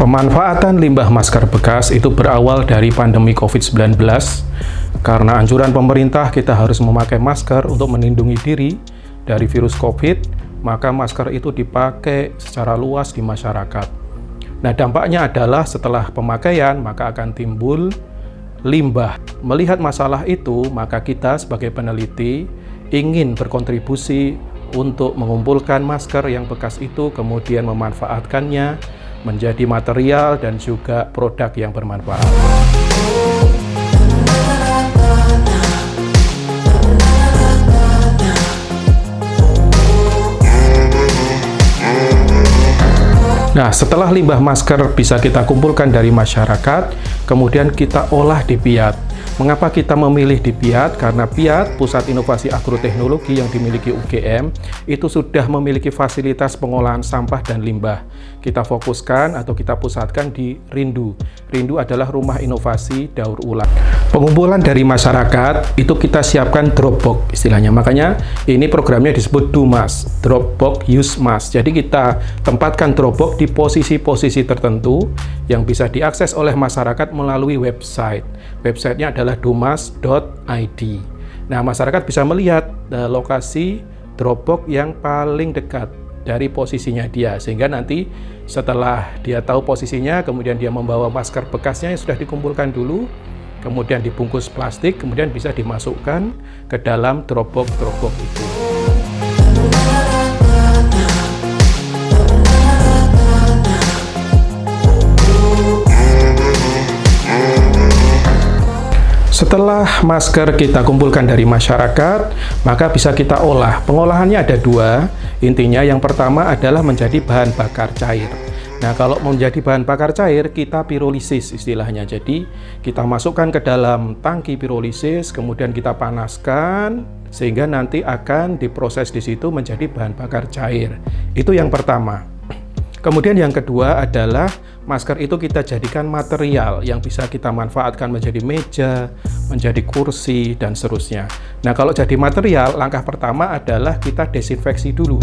Pemanfaatan limbah masker bekas itu berawal dari pandemi COVID-19. Karena anjuran pemerintah kita harus memakai masker untuk melindungi diri dari virus COVID, maka masker itu dipakai secara luas di masyarakat. Nah, dampaknya adalah setelah pemakaian maka akan timbul limbah. Melihat masalah itu, maka kita sebagai peneliti ingin berkontribusi untuk mengumpulkan masker yang bekas itu, kemudian memanfaatkannya menjadi material dan juga produk yang bermanfaat. Nah, setelah limbah masker bisa kita kumpulkan dari masyarakat, kemudian kita olah di PIAT. Mengapa kita memilih di PIAT? Karena PIAT, Pusat Inovasi Agroteknologi yang dimiliki UGM, itu sudah memiliki fasilitas pengolahan sampah dan limbah. Kita fokuskan atau kita pusatkan di Rindu. Rindu adalah rumah inovasi daur ulang. Pengumpulan dari masyarakat itu kita siapkan drop box istilahnya. Makanya ini programnya disebut DUMAS, Drop Box Use Mass. Jadi kita tempatkan drop box di posisi-posisi tertentu yang bisa diakses oleh masyarakat melalui website. Websitenya adalah dumas.id. Nah, masyarakat bisa melihat lokasi drop box yang paling dekat dari posisinya dia, sehingga nanti setelah dia tahu posisinya, kemudian dia membawa masker bekasnya yang sudah dikumpulkan dulu, kemudian dibungkus plastik, kemudian bisa dimasukkan ke dalam drop box itu. Setelah masker kita kumpulkan dari masyarakat, maka bisa kita olah. Pengolahannya ada dua, intinya yang pertama adalah menjadi bahan bakar cair. Nah, kalau menjadi bahan bakar cair, kita pirolisis istilahnya. Jadi, kita masukkan ke dalam tangki pirolisis, kemudian kita panaskan, sehingga nanti akan diproses di situ menjadi bahan bakar cair. Itu yang pertama. Kemudian yang kedua adalah masker itu kita jadikan material yang bisa kita manfaatkan menjadi meja, menjadi kursi, dan seterusnya. Nah, kalau jadi material, langkah pertama adalah kita desinfeksi dulu.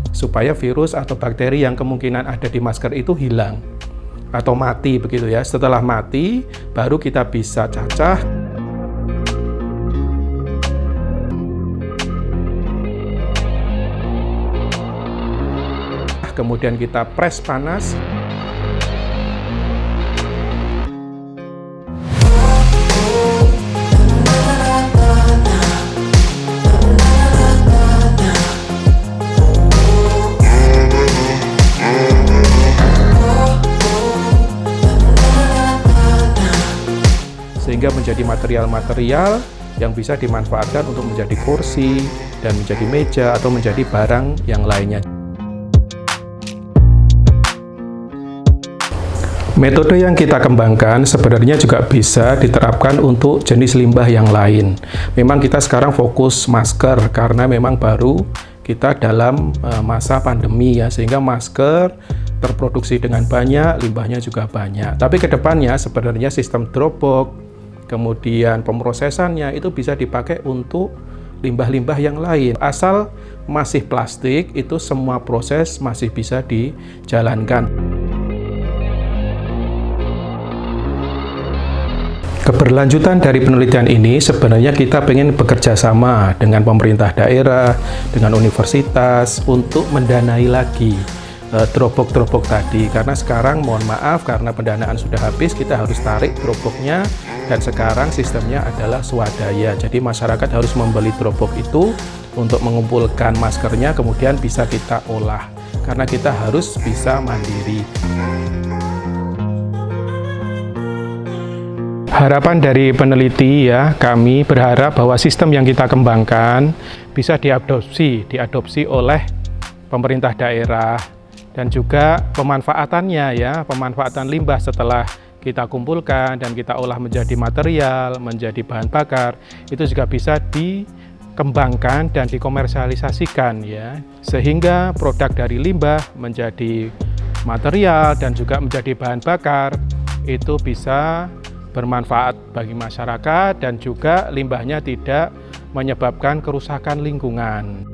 Supaya virus atau bakteri yang kemungkinan ada di masker itu hilang atau mati begitu ya. Setelah mati, baru kita bisa cacah. Kemudian kita press panas. Sehingga menjadi material-material yang bisa dimanfaatkan untuk menjadi kursi dan menjadi meja atau menjadi barang yang lainnya. Metode yang kita kembangkan sebenarnya juga bisa diterapkan untuk jenis limbah yang lain. Memang kita sekarang fokus masker karena memang baru kita dalam masa pandemi ya, sehingga masker terproduksi dengan banyak, limbahnya juga banyak. Tapi kedepannya sebenarnya sistem drop box, kemudian pemrosesannya itu bisa dipakai untuk limbah-limbah yang lain. Asal masih plastik, itu semua proses masih bisa dijalankan. Keberlanjutan dari penelitian ini sebenarnya kita ingin bekerja sama dengan pemerintah daerah, dengan universitas untuk mendanai lagi drop box tadi. Karena sekarang mohon maaf karena pendanaan sudah habis, kita harus tarik drop box-nya dan sekarang sistemnya adalah swadaya. Jadi masyarakat harus membeli drop box itu untuk mengumpulkan maskernya, kemudian bisa kita olah. Karena kita harus bisa mandiri. Harapan dari peneliti ya, kami berharap bahwa sistem yang kita kembangkan bisa diadopsi oleh pemerintah daerah dan juga pemanfaatannya ya, pemanfaatan limbah setelah kita kumpulkan dan kita olah menjadi material, menjadi bahan bakar, itu juga bisa dikembangkan dan dikomersialisasikan ya, sehingga produk dari limbah menjadi material dan juga menjadi bahan bakar itu bisa bermanfaat bagi masyarakat dan juga limbahnya tidak menyebabkan kerusakan lingkungan.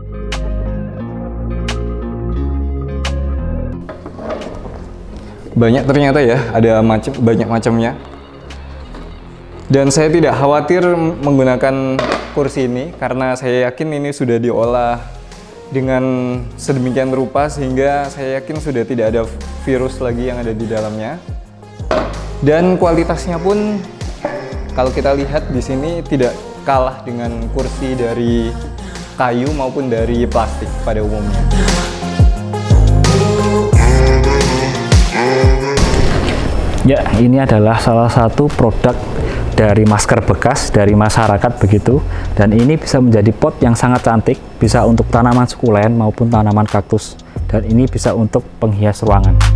Banyak ternyata ya, ada banyak macamnya. Dan saya tidak khawatir menggunakan kursi ini karena saya yakin ini sudah diolah dengan sedemikian rupa sehingga saya yakin sudah tidak ada virus lagi yang ada di dalamnya. Dan kualitasnya pun kalau kita lihat di sini tidak kalah dengan kursi dari kayu maupun dari plastik pada umumnya. Ya, ini adalah salah satu produk dari masker bekas dari masyarakat begitu, dan ini bisa menjadi pot yang sangat cantik, bisa untuk tanaman sukulen maupun tanaman kaktus, dan ini bisa untuk penghias ruangan.